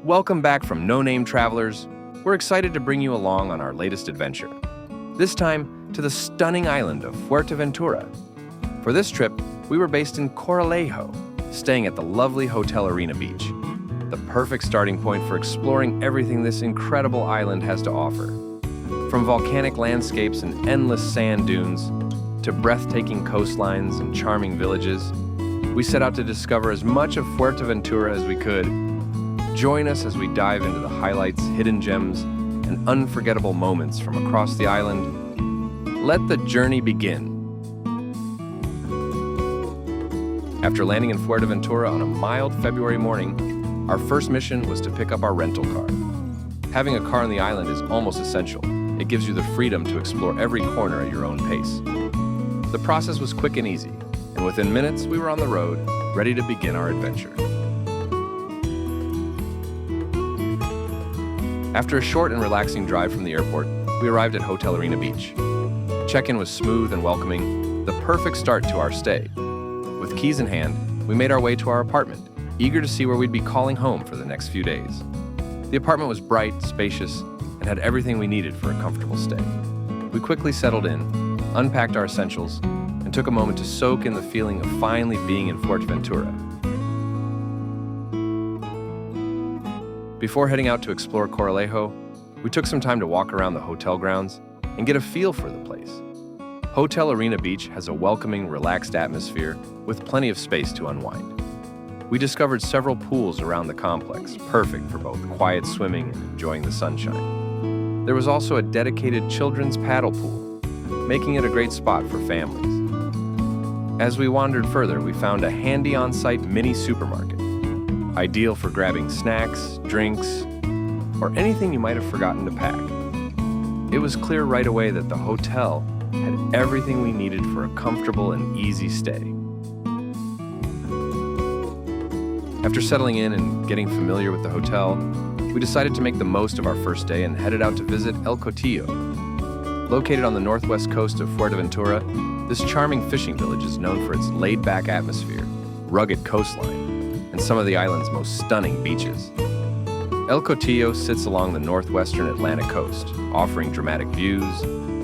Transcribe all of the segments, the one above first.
Welcome back from Noname Travelers. We're excited to bring you along on our latest adventure. This time to the stunning island of Fuerteventura. For this trip, we were based in Corralejo, staying at the lovely Hotel Arena Beach, the perfect starting point for exploring everything this incredible island has to offer. From volcanic landscapes and endless sand dunes, to breathtaking coastlines and charming villages, we set out to discover as much of Fuerteventura as we could. Join us as we dive into the highlights, hidden gems, and unforgettable moments from across the island. Let the journey begin. After landing in Fuerteventura on a mild February morning, our first mission was to pick up our rental car. Having a car on the island is almost essential. It gives you the freedom to explore every corner at your own pace. The process was quick and easy, and within minutes we were on the road, ready to begin our adventure. After a short and relaxing drive from the airport, we arrived at Hotel Arena Beach. Check-in was smooth and welcoming, the perfect start to our stay. With keys in hand, we made our way to our apartment, eager to see where we'd be calling home for the next few days. The apartment was bright, spacious, and had everything we needed for a comfortable stay. We quickly settled in, unpacked our essentials, and took a moment to soak in the feeling of finally being in Fuerteventura. Before heading out to explore Corralejo, we took some time to walk around the hotel grounds and get a feel for the place. Hotel Arena Beach has a welcoming, relaxed atmosphere with plenty of space to unwind. We discovered several pools around the complex, perfect for both quiet swimming and enjoying the sunshine. There was also a dedicated children's paddle pool, making it a great spot for families. As we wandered further, we found a handy on-site mini supermarket, ideal for grabbing snacks, drinks, or anything you might have forgotten to pack. It was clear right away that the hotel had everything we needed for a comfortable and easy stay. After settling in and getting familiar with the hotel, we decided to make the most of our first day and headed out to visit El Cotillo. Located on the northwest coast of Fuerteventura, this charming fishing village is known for its laid-back atmosphere, rugged coastline, and some of the island's most stunning beaches. El Cotillo sits along the northwestern Atlantic coast, offering dramatic views,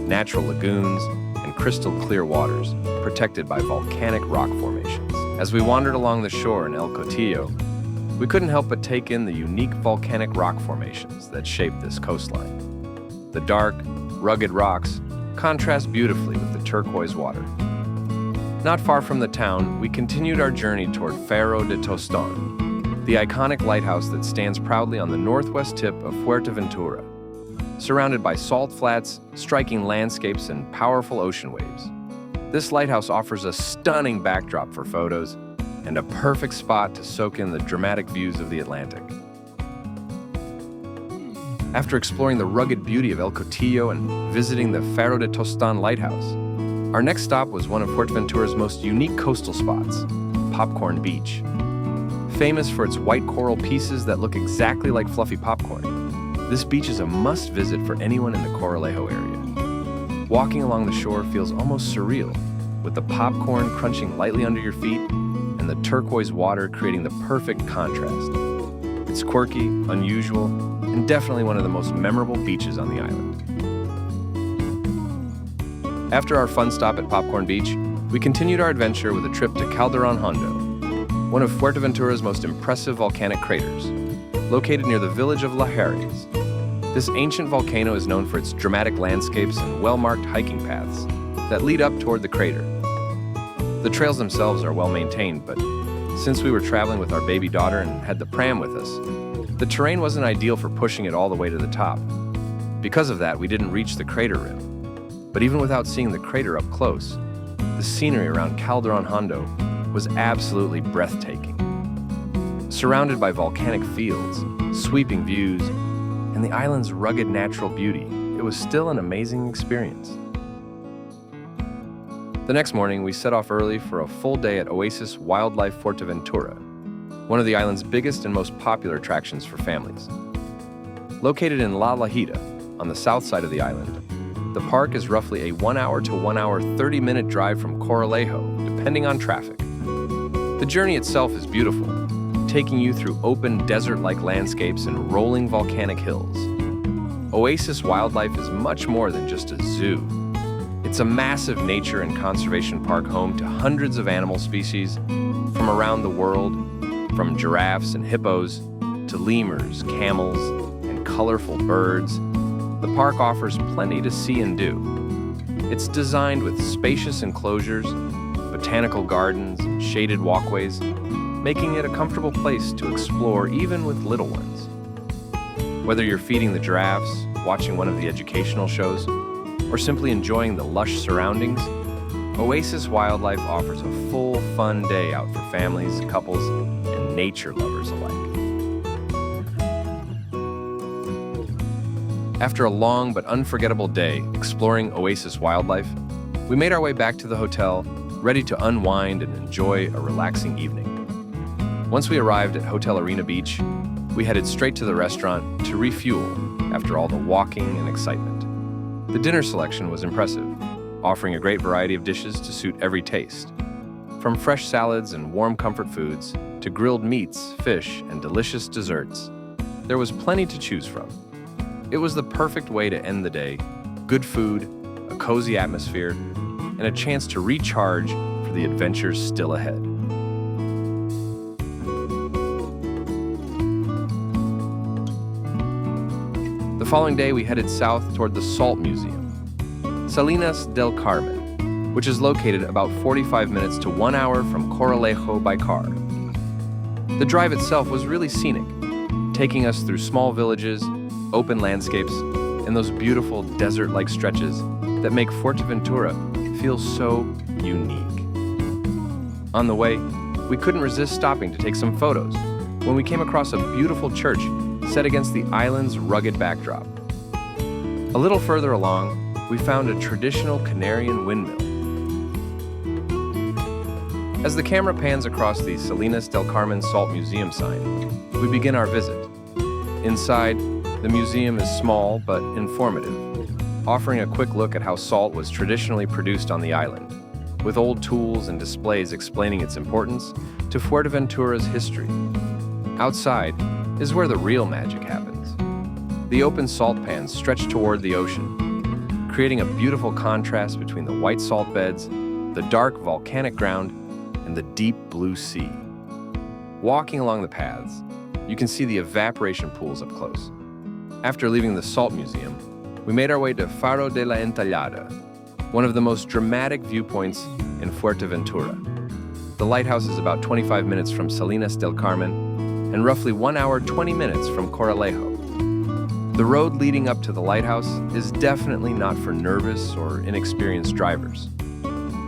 natural lagoons, and crystal-clear waters, protected by volcanic rock formations. As we wandered along the shore in El Cotillo, we couldn't help but take in the unique volcanic rock formations that shape this coastline. The dark, rugged rocks contrast beautifully with the turquoise water. Not far from the town, we continued our journey toward Faro de Tostón, the iconic lighthouse that stands proudly on the northwest tip of Fuerteventura. Surrounded by salt flats, striking landscapes, and powerful ocean waves, this lighthouse offers a stunning backdrop for photos and a perfect spot to soak in the dramatic views of the Atlantic. After exploring the rugged beauty of El Cotillo and visiting the Faro de Tostón lighthouse, our next stop was one of Fuerteventura's most unique coastal spots, Popcorn Beach. Famous for its white coral pieces that look exactly like fluffy popcorn, this beach is a must-visit for anyone in the Corralejo area. Walking along the shore feels almost surreal, with the popcorn crunching lightly under your feet and the turquoise water creating the perfect contrast. It's quirky, unusual, and definitely one of the most memorable beaches on the island. After our fun stop at Popcorn Beach, we continued our adventure with a trip to Calderón Hondo, one of Fuerteventura's most impressive volcanic craters. Located near the village of Lajares, this ancient volcano is known for its dramatic landscapes and well-marked hiking paths that lead up toward the crater. The trails themselves are well-maintained, but since we were traveling with our baby daughter and had the pram with us, the terrain wasn't ideal for pushing it all the way to the top. Because of that, we didn't reach the crater rim. But even without seeing the crater up close, the scenery around Calderon Hondo was absolutely breathtaking. Surrounded by volcanic fields, sweeping views, and the island's rugged natural beauty, it was still an amazing experience. The next morning, we set off early for a full day at Oasis Wildlife Fuerteventura, one of the island's biggest and most popular attractions for families. Located in La Lajita, on the south side of the island, the park is roughly a 1 hour to 1 hour 30-minute drive from Corralejo, depending on traffic. The journey itself is beautiful, taking you through open desert-like landscapes and rolling volcanic hills. Oasis Wildlife is much more than just a zoo. It's a massive nature and conservation park home to hundreds of animal species from around the world, from giraffes and hippos to lemurs, camels, and colorful birds. The park offers plenty to see and do. It's designed with spacious enclosures, botanical gardens, and shaded walkways, making it a comfortable place to explore even with little ones. Whether you're feeding the giraffes, watching one of the educational shows, or simply enjoying the lush surroundings, Oasis Wildlife offers a full, fun day out for families, couples, and nature lovers alike. After a long but unforgettable day exploring Oasis Wildlife, we made our way back to the hotel, ready to unwind and enjoy a relaxing evening. Once we arrived at Hotel Arena Beach, we headed straight to the restaurant to refuel after all the walking and excitement. The dinner selection was impressive, offering a great variety of dishes to suit every taste. From fresh salads and warm comfort foods to grilled meats, fish, and delicious desserts, there was plenty to choose from. It was the perfect way to end the day: good food, a cozy atmosphere, and a chance to recharge for the adventures still ahead. The following day, we headed south toward the Salt Museum, Salinas del Carmen, which is located about 45 minutes to 1 hour from Corralejo by car. The drive itself was really scenic, taking us through small villages, open landscapes, and those beautiful desert-like stretches that make Fuerteventura feel so unique. On the way, we couldn't resist stopping to take some photos when we came across a beautiful church set against the island's rugged backdrop. A little further along, we found a traditional Canarian windmill. As the camera pans across the Salinas del Carmen Salt Museum sign, we begin our visit. Inside, the museum is small but informative, offering a quick look at how salt was traditionally produced on the island, with old tools and displays explaining its importance to Fuerteventura's history. Outside is where the real magic happens. The open salt pans stretch toward the ocean, creating a beautiful contrast between the white salt beds, the dark volcanic ground, and the deep blue sea. Walking along the paths, you can see the evaporation pools up close. After leaving the Salt Museum, we made our way to Faro de la Entallada, one of the most dramatic viewpoints in Fuerteventura. The lighthouse is about 25 minutes from Salinas del Carmen and roughly 1 hour 20 minutes from Corralejo. The road leading up to the lighthouse is definitely not for nervous or inexperienced drivers.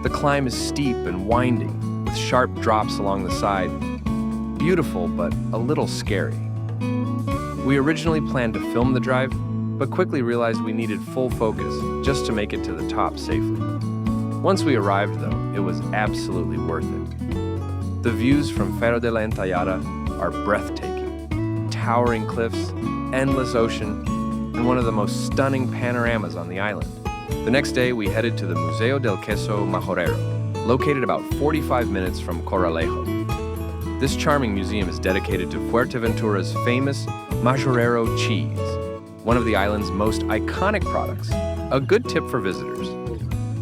The climb is steep and winding, with sharp drops along the side. Beautiful, but a little scary. We originally planned to film the drive, but quickly realized we needed full focus just to make it to the top safely. Once we arrived, though, it was absolutely worth it. The views from Faro de la Entallada are breathtaking. Towering cliffs, endless ocean, and one of the most stunning panoramas on the island. The next day, we headed to the Museo del Queso Majorero, located about 45 minutes from Corralejo. This charming museum is dedicated to Fuerteventura's famous Majorero cheese, one of the island's most iconic products. A good tip for visitors: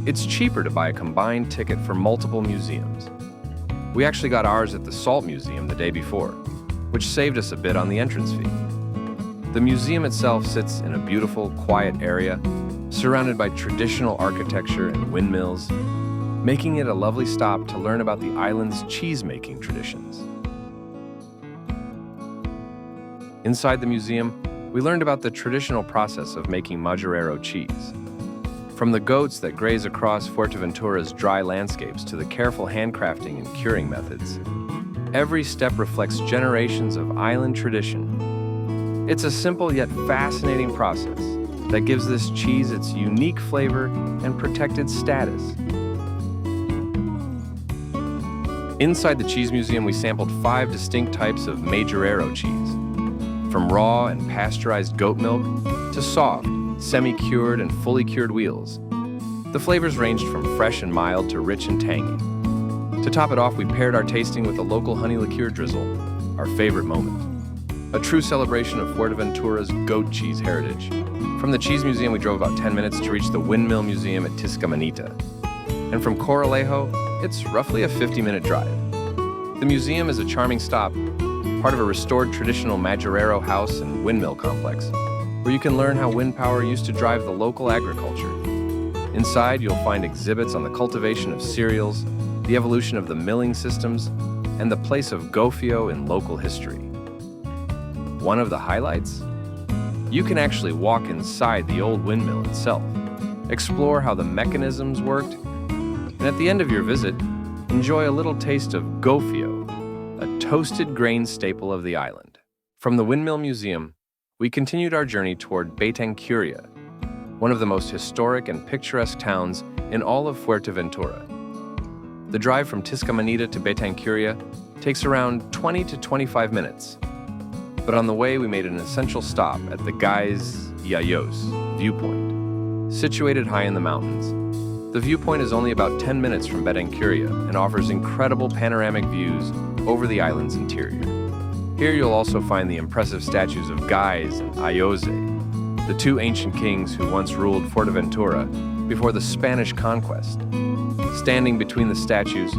it's cheaper to buy a combined ticket for multiple museums. We actually got ours at the Salt Museum the day before, which saved us a bit on the entrance fee. The museum itself sits in a beautiful, quiet area, surrounded by traditional architecture and windmills, making it a lovely stop to learn about the island's cheese-making traditions. Inside the museum, we learned about the traditional process of making Majorero cheese. From the goats that graze across Fuerteventura's dry landscapes to the careful handcrafting and curing methods, every step reflects generations of island tradition. It's a simple yet fascinating process that gives this cheese its unique flavor and protected status. Inside the cheese museum, we sampled 5 distinct types of Majorero cheese, from raw and pasteurized goat milk to soft, semi-cured and fully cured wheels. The flavors ranged from fresh and mild to rich and tangy. To top it off, we paired our tasting with a local honey liqueur drizzle, our favorite moment. A true celebration of Fuerteventura's goat cheese heritage. From the Cheese Museum, we drove about 10 minutes to reach the Windmill Museum at Tiscamanita. And from Corralejo, it's roughly a 50-minute drive. The museum is a charming stop, part of a restored traditional Majorero house and windmill complex, where you can learn how wind power used to drive the local agriculture. Inside, you'll find exhibits on the cultivation of cereals, the evolution of the milling systems, and the place of gofio in local history. One of the highlights? You can actually walk inside the old windmill itself, explore how the mechanisms worked, and at the end of your visit, enjoy a little taste of gofio, a toasted grain staple of the island. From the Windmill Museum, we continued our journey toward Betancuria, one of the most historic and picturesque towns in all of Fuerteventura. The drive from Tiscamanita to Betancuria takes around 20 to 25 minutes, but on the way we made an essential stop at the Guise Ayose viewpoint. Situated high in the mountains, the viewpoint is only about 10 minutes from Betancuria and offers incredible panoramic views over the island's interior. Here you'll also find the impressive statues of Guise and Ayose, the two ancient kings who once ruled Fuerteventura before the Spanish conquest. Standing between the statues,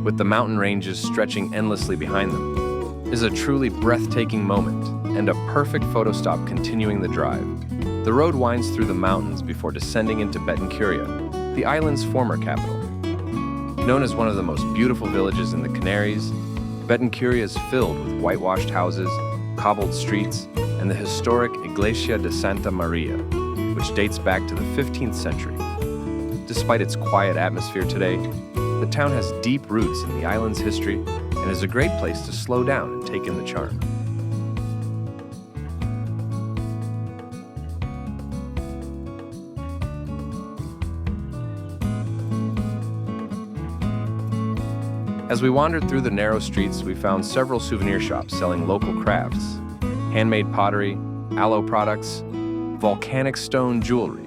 with the mountain ranges stretching endlessly behind them, is a truly breathtaking moment and a perfect photo stop continuing the drive. The road winds through the mountains before descending into Betancuria, the island's former capital. Known as one of the most beautiful villages in the Canaries, Betancuria is filled with whitewashed houses, cobbled streets, and the historic Iglesia de Santa Maria, which dates back to the 15th century. Despite its quiet atmosphere today, the town has deep roots in the island's history and is a great place to slow down and take in the charm. As we wandered through the narrow streets, we found several souvenir shops selling local crafts, handmade pottery, aloe products, volcanic stone jewelry,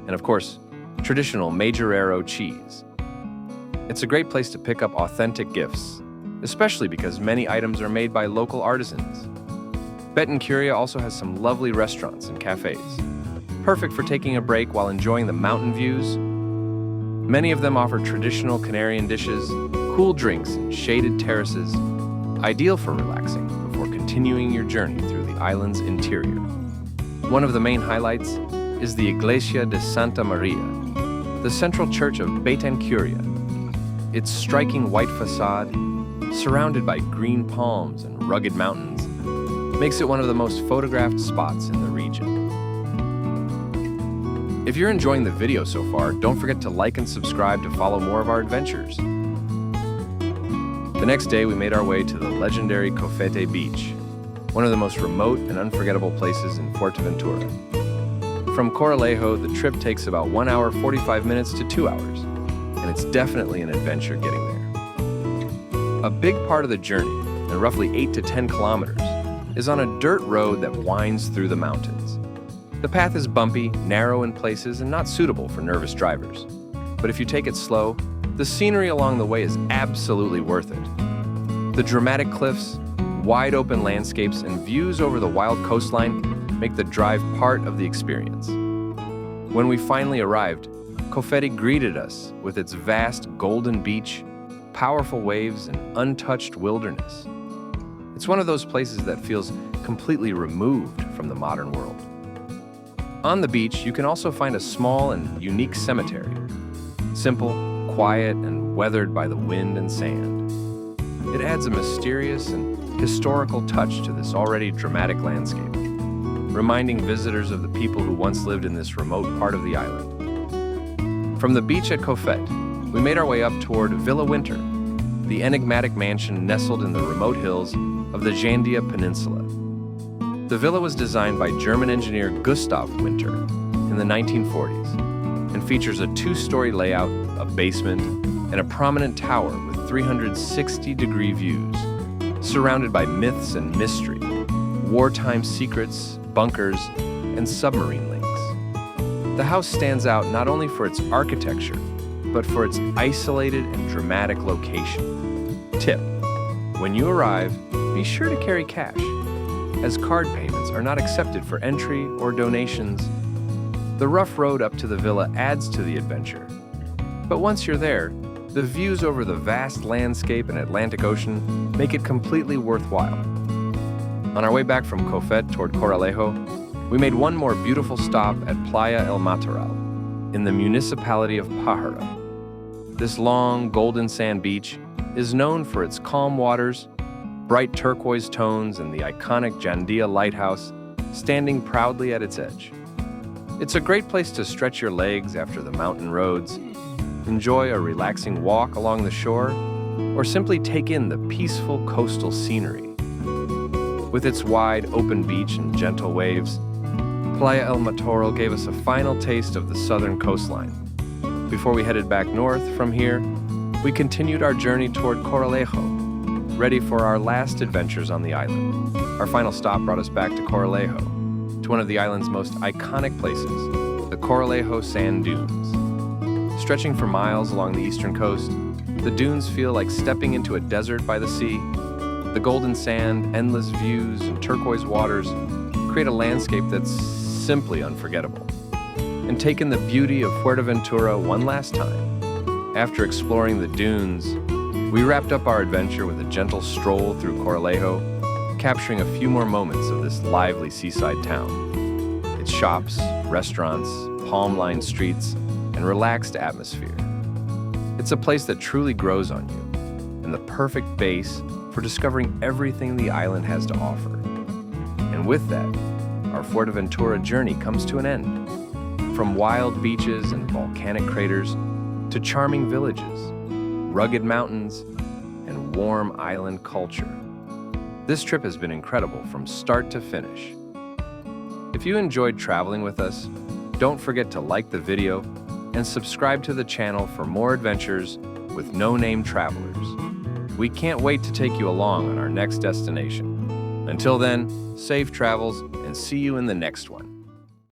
and of course, traditional Majorero cheese. It's a great place to pick up authentic gifts, especially because many items are made by local artisans. Betancuria also has some lovely restaurants and cafes, perfect for taking a break while enjoying the mountain views. Many of them offer traditional Canarian dishes, cool drinks, and shaded terraces, ideal for relaxing before continuing your journey through the island's interior. One of the main highlights is the Iglesia de Santa Maria, the central church of Betancuria. Its striking white facade, surrounded by green palms and rugged mountains, makes it one of the most photographed spots in the region. If you're enjoying the video so far, don't forget to like and subscribe to follow more of our adventures. The next day, we made our way to the legendary Cofete Beach, one of the most remote and unforgettable places in Fuerteventura. From Corralejo, the trip takes about 1 hour 45 minutes to 2 hours, and it's definitely an adventure getting there. A big part of the journey, and roughly 8 to 10 kilometers, is on a dirt road that winds through the mountains. The path is bumpy, narrow in places, and not suitable for nervous drivers. But if you take it slow, the scenery along the way is absolutely worth it. The dramatic cliffs, wide open landscapes, and views over the wild coastline make the drive part of the experience. When we finally arrived, Cofete greeted us with its vast golden beach, powerful waves, and untouched wilderness. It's one of those places that feels completely removed from the modern world. On the beach, you can also find a small and unique cemetery. Simple, quiet, and weathered by the wind and sand. It adds a mysterious and historical touch to this already dramatic landscape, reminding visitors of the people who once lived in this remote part of the island. From the beach at Cofete, we made our way up toward Villa Winter, the enigmatic mansion nestled in the remote hills of the Jandia Peninsula. The villa was designed by German engineer Gustav Winter in the 1940s and features a 2-story layout, a basement, and a prominent tower with 360-degree views, surrounded by myths and mystery, wartime secrets, bunkers, and submarine links. The house stands out not only for its architecture, but for its isolated and dramatic location. Tip: when you arrive, be sure to carry cash, as card payments are not accepted for entry or donations. The rough road up to the villa adds to the adventure. But once you're there, the views over the vast landscape and Atlantic Ocean make it completely worthwhile. On our way back from Cofete toward Corralejo, we made one more beautiful stop at Playa El Matorral, in the municipality of Majorero. This long, golden sand beach is known for its calm waters, bright turquoise tones, and the iconic Jandia lighthouse standing proudly at its edge. It's a great place to stretch your legs after the mountain roads, enjoy a relaxing walk along the shore, or simply take in the peaceful coastal scenery. With its wide, open beach and gentle waves, Playa El Matorral gave us a final taste of the southern coastline. Before we headed back north from here, we continued our journey toward Corralejo, ready for our last adventures on the island. Our final stop brought us back to Corralejo, to one of the island's most iconic places, the Corralejo sand dunes. Stretching for miles along the eastern coast, the dunes feel like stepping into a desert by the sea. The golden sand, endless views, and turquoise waters create a landscape that's simply unforgettable. And take in the beauty of Fuerteventura one last time. After exploring the dunes, we wrapped up our adventure with a gentle stroll through Corralejo, capturing a few more moments of this lively seaside town. Its shops, restaurants, palm-lined streets, and relaxed atmosphere. It's a place that truly grows on you, and the perfect base for discovering everything the island has to offer. And with that, our Fuerteventura journey comes to an end. From wild beaches and volcanic craters to charming villages, rugged mountains, and warm island culture. This trip has been incredible from start to finish. If you enjoyed traveling with us, don't forget to like the video and subscribe to the channel for more adventures with Noname Travelers. We can't wait to take you along on our next destination. Until then, safe travels and see you in the next one.